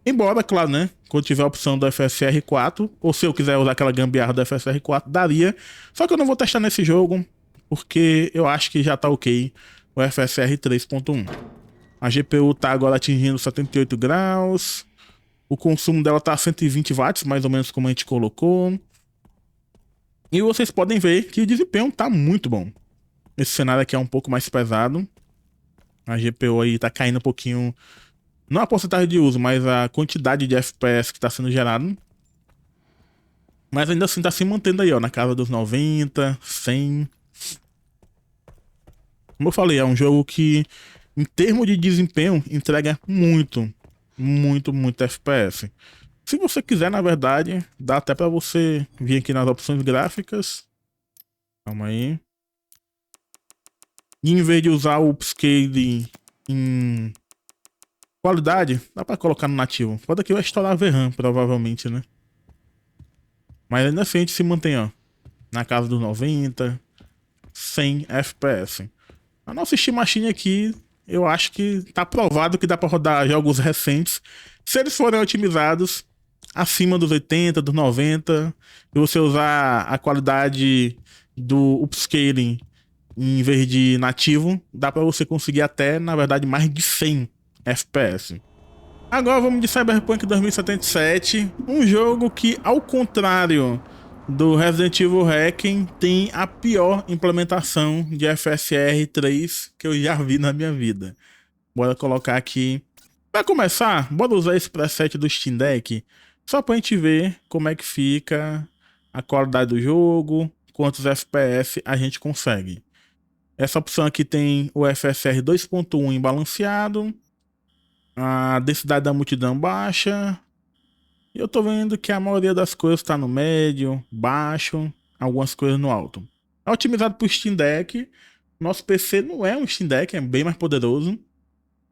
Embora, claro, né? Quando tiver a opção do FSR 4, ou se eu quiser usar aquela gambiarra do FSR 4, daria. Só que eu não vou testar nesse jogo, porque eu acho que já tá ok o FSR 3.1. A GPU tá agora atingindo 78 graus. O consumo dela tá a 120 watts, mais ou menos como a gente colocou. E vocês podem ver que o desempenho tá muito bom. Esse cenário aqui é um pouco mais pesado. A GPU aí tá caindo um pouquinho. Não a porcentagem de uso, mas a quantidade de FPS que está sendo gerado. Mas ainda assim tá se mantendo aí, ó, na casa dos 90, 100. Como eu falei, é um jogo que, em termos de desempenho, entrega muito FPS. Se você quiser, na verdade, dá até pra você vir aqui nas opções gráficas. Calma aí. E em vez de usar o upscale em qualidade, dá pra colocar no nativo. Pode que vai estourar a VRAM, provavelmente, né? Mas ainda assim a gente se mantém, ó, na casa dos 90, 100 FPS. A nossa Steam Machine aqui, eu acho que tá provado que dá pra rodar jogos recentes. Se eles forem otimizados acima dos 80, dos 90, e você usar a qualidade do upscaling em vez de nativo, dá pra você conseguir até, na verdade, mais de 100 FPS. Agora vamos de Cyberpunk 2077, um jogo que, ao contrário do Resident Evil Requiem, tem a pior implementação de FSR 3 que eu já vi na minha vida. Bora colocar aqui. Pra começar, bora usar esse preset do Steam Deck, só pra gente ver como é que fica a qualidade do jogo, quantos FPS a gente consegue. Essa opção aqui tem o FSR 2.1 em balanceado, a densidade da multidão baixa, e eu tô vendo que a maioria das coisas tá no médio, baixo, algumas coisas no alto. É otimizado pro Steam Deck. Nosso PC não é um Steam Deck, é bem mais poderoso.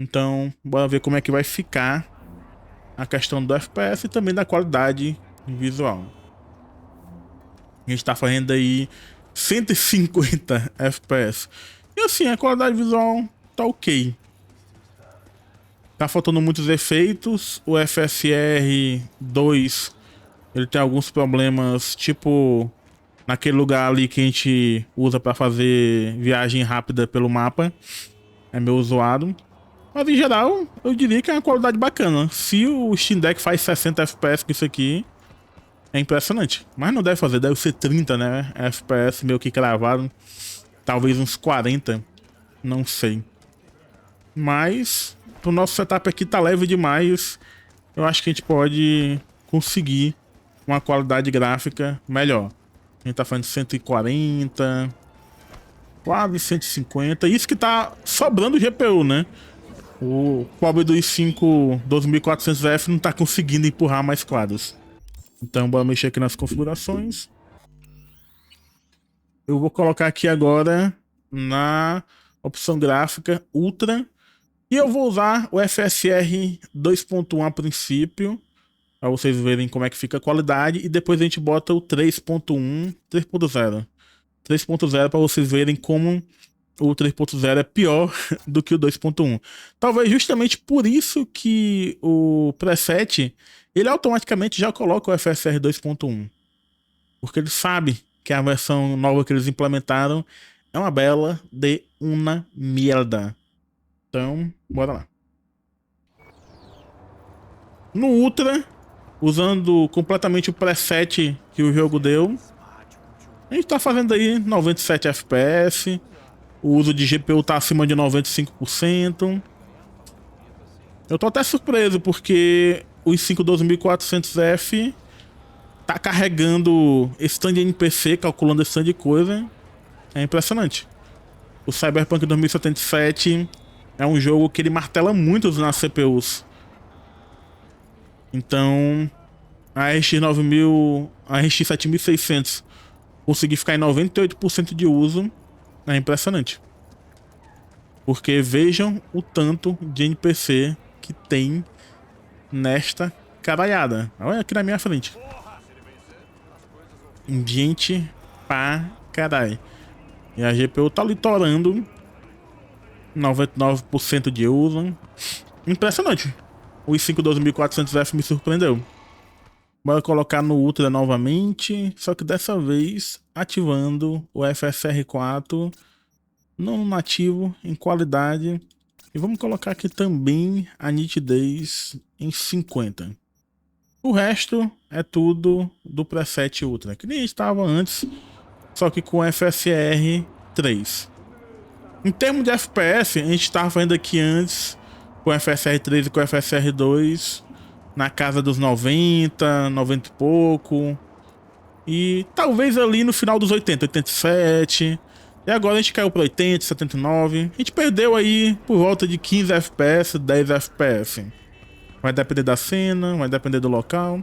Então, bora ver como é que vai ficar a questão do FPS e também da qualidade visual. A gente tá fazendo aí 150 FPS. E assim, a qualidade visual tá ok. Tá faltando muitos efeitos. O FSR 2, ele tem alguns problemas, tipo naquele lugar ali que a gente usa pra fazer viagem rápida pelo mapa. É meio zoado. Mas em geral, eu diria que é uma qualidade bacana. Se o Steam Deck faz 60 FPS com isso aqui, é impressionante. Mas não deve fazer, deve ser 30, né? FPS meio que cravado. Talvez uns 40, não sei. Mas pro nosso setup aqui tá leve demais. Eu acho que a gente pode conseguir uma qualidade gráfica melhor. A gente tá fazendo 140, quase 150. Isso que tá sobrando GPU, né? O pobre do i5 2400F não tá conseguindo empurrar mais quadros. Então bora mexer aqui nas configurações. Eu vou colocar aqui agora na opção gráfica Ultra. E eu vou usar o FSR 2.1 a princípio, para vocês verem como é que fica a qualidade. E depois a gente bota o 3.1, 3.0. 3.0 para vocês verem como o 3.0 é pior do que o 2.1. Talvez justamente por isso que o preset, ele automaticamente já coloca o FSR 2.1. Porque ele sabe que a versão nova que eles implementaram é uma bela de uma merda. Então, bora lá. No Ultra, usando completamente o preset que o jogo deu, a gente tá fazendo aí 97 FPS. O uso de GPU tá acima de 95%. Eu tô até surpreso porque o i5 2400F tá carregando esse tanto de NPC, calculando esse tanto de coisa. É impressionante. O Cyberpunk 2077 é um jogo que ele martela muito nas CPUs. Então, a RX 9000, a RX 7600 conseguir ficar em 98% de uso é impressionante. Porque vejam o tanto de NPC que tem nesta caralhada. Olha aqui na minha frente. Gente pra caralho. E a GPU tá litorando 99% de uso. Impressionante. O i5 2400F me surpreendeu. Bora colocar no Ultra novamente. Só que dessa vez ativando o FSR4 no nativo, em qualidade. E vamos colocar aqui também a nitidez em 50. O resto é tudo do preset Ultra, que nem estava antes, só que com FSR 3. Em termos de FPS, a gente estava fazendo aqui antes com FSR 3 e com FSR 2 na casa dos 90, 90 e pouco. E talvez ali no final dos 80, 87. E agora a gente caiu para 80, 79. A gente perdeu aí por volta de 15 FPS, 10 FPS. Vai depender da cena, vai depender do local.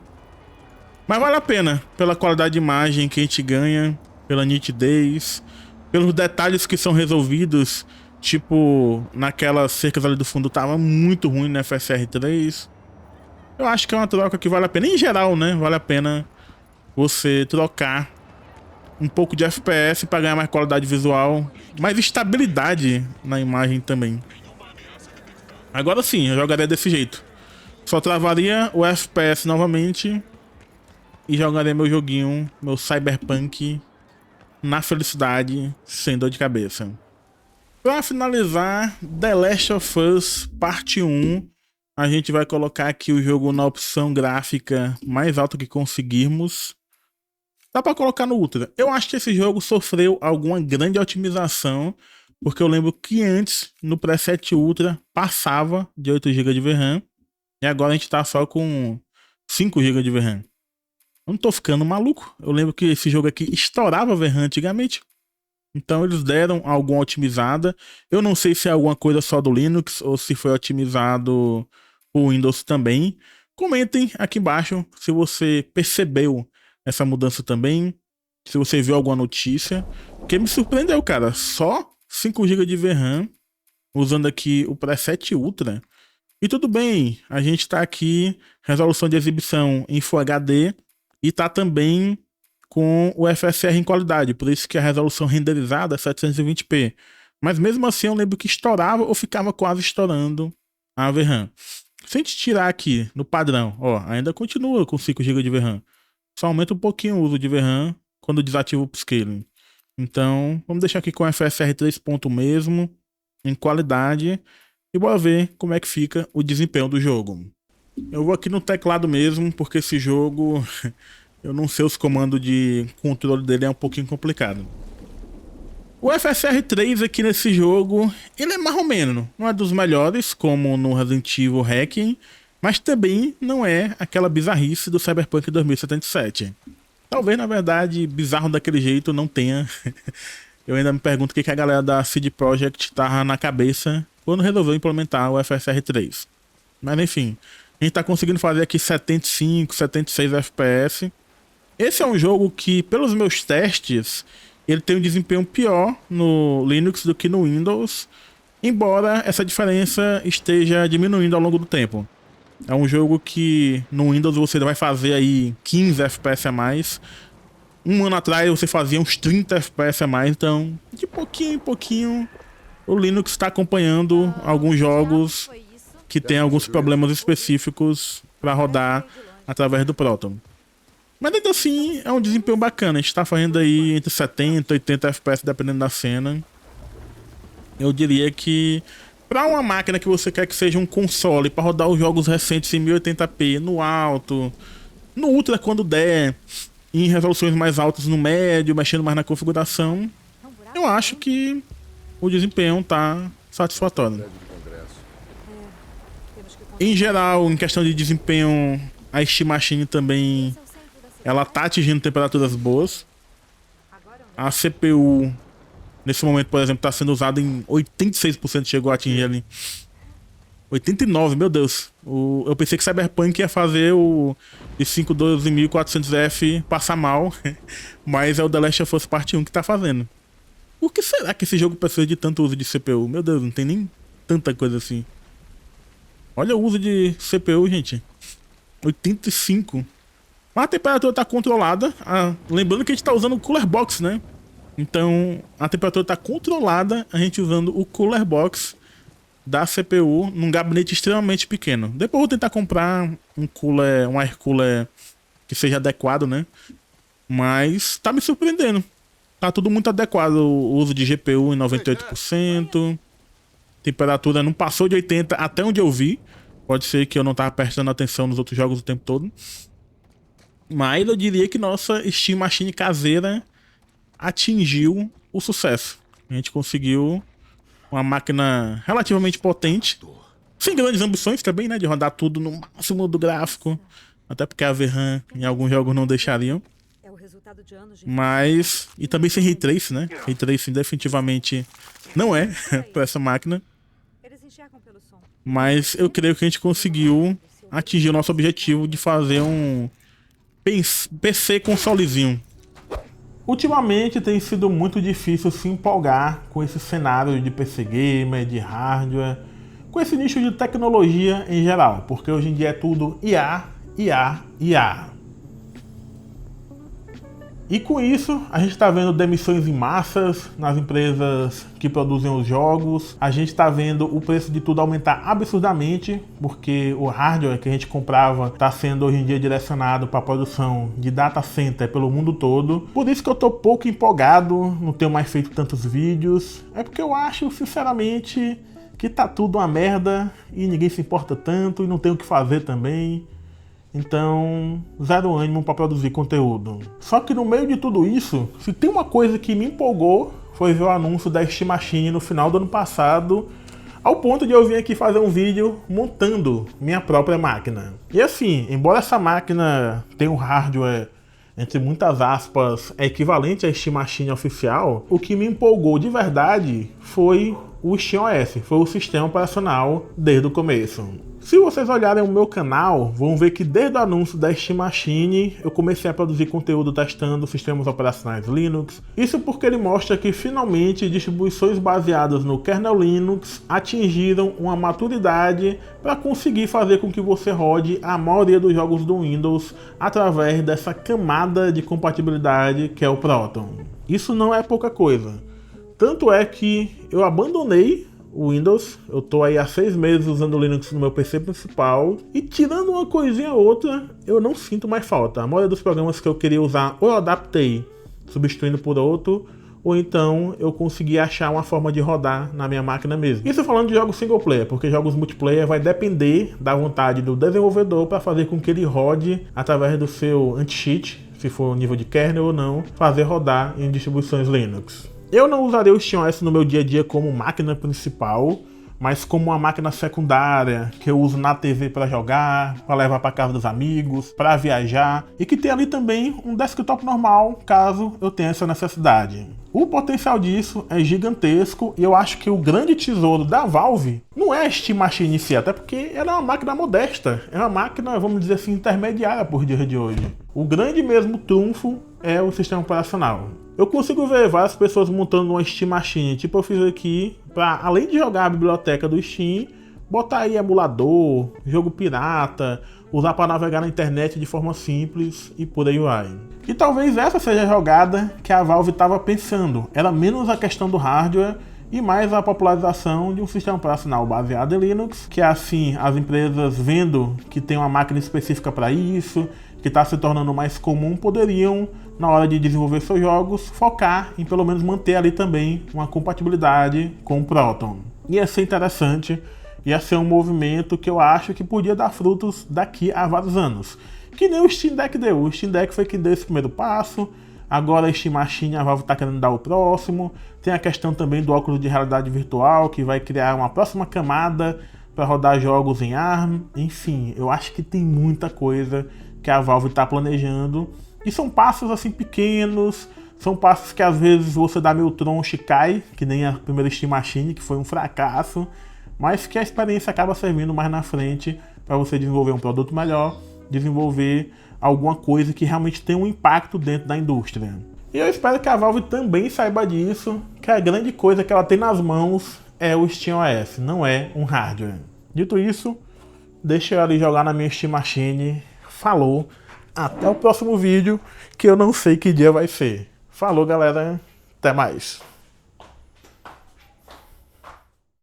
Mas vale a pena pela qualidade de imagem que a gente ganha, pela nitidez, pelos detalhes que são resolvidos. Tipo, naquelas cercas ali do fundo tava muito ruim no FSR 3. Eu acho que é uma troca que vale a pena. Em geral, né? Vale a pena você trocar um pouco de FPS para ganhar mais qualidade visual, mais estabilidade na imagem também. Agora sim, eu jogaria desse jeito. Só travaria o FPS novamente e jogaria meu joguinho, meu Cyberpunk, na felicidade, sem dor de cabeça. Para finalizar, The Last of Us Parte 1, a gente vai colocar aqui o jogo na opção gráfica mais alta que conseguirmos. Dá pra colocar no Ultra. Eu acho que esse jogo sofreu alguma grande otimização, porque eu lembro que antes, no preset Ultra, passava de 8 GB de VRAM, e agora a gente tá só com 5 GB de VRAM. Eu não tô ficando maluco. Eu lembro que esse jogo aqui estourava VRAM antigamente, então eles deram alguma otimizada. Eu não sei se é alguma coisa só do Linux, ou se foi otimizado o Windows também. Comentem aqui embaixo se você percebeu essa mudança também, se você viu alguma notícia, porque me surpreendeu, cara. Só 5 GB de VRAM, usando aqui o preset Ultra. E tudo bem, a gente tá aqui, resolução de exibição em Full HD, e tá também com o FSR em qualidade, por isso que a resolução renderizada é 720p. Mas mesmo assim eu lembro que estourava ou ficava quase estourando a VRAM. Se a gente tirar aqui no padrão, ó, ainda continua com 5 GB de VRAM. Só aumenta um pouquinho o uso de VRAM quando desativa o upscaling. Então, vamos deixar aqui com FSR 3 ponto mesmo, em qualidade, e bora ver como é que fica o desempenho do jogo. Eu vou aqui no teclado mesmo, porque esse jogo, eu não sei os comandos de controle dele, é um pouquinho complicado. O FSR 3 aqui nesse jogo, ele é mais ou menos, não é dos melhores, como no Resident Evil Hacking, mas também não é aquela bizarrice do Cyberpunk 2077. Talvez, na verdade, bizarro daquele jeito não tenha. Eu ainda me pergunto o que a galera da CD Projekt tava na cabeça quando resolveu implementar o FSR 3. Mas enfim, a gente tá conseguindo fazer aqui 75, 76 FPS. Esse é um jogo que, pelos meus testes, ele tem um desempenho pior no Linux do que no Windows, embora essa diferença esteja diminuindo ao longo do tempo. É um jogo que no Windows você vai fazer aí 15 FPS a mais. Um ano atrás você fazia uns 30 FPS a mais. Então, de pouquinho em pouquinho, o Linux está acompanhando alguns jogos que tem alguns problemas específicos para rodar através do Proton. Mas ainda assim, é um desempenho bacana. A gente está fazendo aí entre 70 e 80 FPS dependendo da cena. Eu diria que para uma máquina que você quer que seja um console para rodar os jogos recentes em 1080p no alto, no Ultra quando der, em resoluções mais altas no médio, mexendo mais na configuração, eu acho que o desempenho tá satisfatório. Em geral, em questão de desempenho, a Steam Machine também ela tá atingindo temperaturas boas. A CPU Nesse momento, por exemplo, está sendo usado em 86%, chegou a atingir ali. 89, meu Deus. Eu pensei que Cyberpunk ia fazer o i5 12400F passar mal, mas é o The Last of Us Part 1 que tá fazendo. Por que será que esse jogo precisa de tanto uso de CPU? Meu Deus, não tem nem tanta coisa assim. Olha o uso de CPU, gente. 85. Mas a temperatura tá controlada. Lembrando que a gente tá usando o Cooler Box, né? Então, a temperatura tá controlada, a gente usando o Cooler Box da CPU num gabinete extremamente pequeno. Depois eu vou tentar comprar um air cooler que seja adequado, né? Mas tá me surpreendendo. Tá tudo muito adequado. O uso de GPU em 98%. Temperatura não passou de 80 até onde eu vi. Pode ser que eu não tava prestando atenção nos outros jogos o tempo todo. Mas eu diria que nossa Steam Machine caseira atingiu o sucesso. A gente conseguiu uma máquina relativamente potente, sem grandes ambições também, né? De rodar tudo no máximo do gráfico. Até porque a VRAM em alguns jogos não deixariam. Mas... E também sem Ray Tracing, né? Ray Tracing definitivamente não é para essa máquina. Mas eu creio que a gente conseguiu atingir o nosso objetivo de fazer um PC consolezinho. Ultimamente tem sido muito difícil se empolgar com esse cenário de PC gamer, de hardware, com esse nicho de tecnologia em geral, porque hoje em dia é tudo IA, IA, IA. E com isso, a gente está vendo demissões em massas nas empresas que produzem os jogos. A gente está vendo o preço de tudo aumentar absurdamente, porque o hardware que a gente comprava está sendo hoje em dia direcionado para a produção de data center pelo mundo todo. Por isso que eu estou pouco empolgado, não tenho mais feito tantos vídeos. É porque eu acho, sinceramente, que tá tudo uma merda e ninguém se importa tanto e não tem o que fazer também. Então, zero ânimo para produzir conteúdo. Só que no meio de tudo isso, se tem uma coisa que me empolgou, foi ver o anúncio da Steam Machine no final do ano passado, ao ponto de eu vir aqui fazer um vídeo montando minha própria máquina. E assim, embora essa máquina tenha um hardware, entre muitas aspas, equivalente à Steam Machine oficial, o que me empolgou de verdade foi o SteamOS, foi o sistema operacional desde o começo. Se vocês olharem o meu canal, vão ver que desde o anúncio da Steam Machine eu comecei a produzir conteúdo testando sistemas operacionais Linux. Isso porque ele mostra que finalmente distribuições baseadas no kernel Linux atingiram uma maturidade para conseguir fazer com que você rode a maioria dos jogos do Windows através dessa camada de compatibilidade que é o Proton. Isso não é pouca coisa. Tanto é que eu abandonei o Windows, eu tô aí há 6 meses usando o Linux no meu PC principal e tirando uma coisinha ou outra, eu não sinto mais falta. A maioria dos programas que eu queria usar ou eu adaptei, substituindo por outro, ou então eu consegui achar uma forma de rodar na minha máquina mesmo. Isso falando de jogos single player, porque jogos multiplayer vai depender da vontade do desenvolvedor para fazer com que ele rode através do seu anti-cheat, se for nível de kernel ou não, fazer rodar em distribuições Linux. Eu não usaria o SteamOS no meu dia a dia como máquina principal, mas como uma máquina secundária que eu uso na TV para jogar, para levar para casa dos amigos, para viajar e que tem ali também um desktop normal caso eu tenha essa necessidade. O potencial disso é gigantesco e eu acho que o grande tesouro da Valve não é a Steam Machine em si, até porque ela é uma máquina modesta, é uma máquina, vamos dizer assim, intermediária por dia de hoje. O grande mesmo trunfo é o sistema operacional. Eu consigo ver várias pessoas montando uma Steam Machine, tipo eu fiz aqui, para além de jogar a biblioteca do Steam, botar aí emulador, jogo pirata, usar para navegar na internet de forma simples e por aí vai. E talvez essa seja a jogada que a Valve estava pensando, era menos a questão do hardware e mais a popularização de um sistema operacional baseado em Linux, que assim as empresas vendo que tem uma máquina específica para isso, que está se tornando mais comum, poderiam, na hora de desenvolver seus jogos, focar em pelo menos manter ali também uma compatibilidade com o Proton. Ia ser interessante, ia ser um movimento que eu acho que podia dar frutos daqui a vários anos. Que nem o Steam Deck deu. O Steam Deck foi que deu esse primeiro passo, agora a Steam Machine a Valve está querendo dar o próximo. Tem a questão também do óculos de realidade virtual, que vai criar uma próxima camada para rodar jogos em ARM. Enfim, eu acho que tem muita coisa que a Valve está planejando. E são passos assim pequenos, São passos que às vezes você dá meio troncho e cai, que nem a primeira Steam Machine, que foi um fracasso, mas que a experiência acaba servindo mais na frente para você desenvolver um produto melhor, desenvolver alguma coisa que realmente tem um impacto dentro da indústria. E eu espero que a Valve também saiba disso, que a grande coisa que ela tem nas mãos é o SteamOS, não é um hardware. Dito isso, deixa eu ali jogar na minha Steam Machine. Falou, até o próximo vídeo, que eu não sei que dia vai ser. Falou, galera, até mais.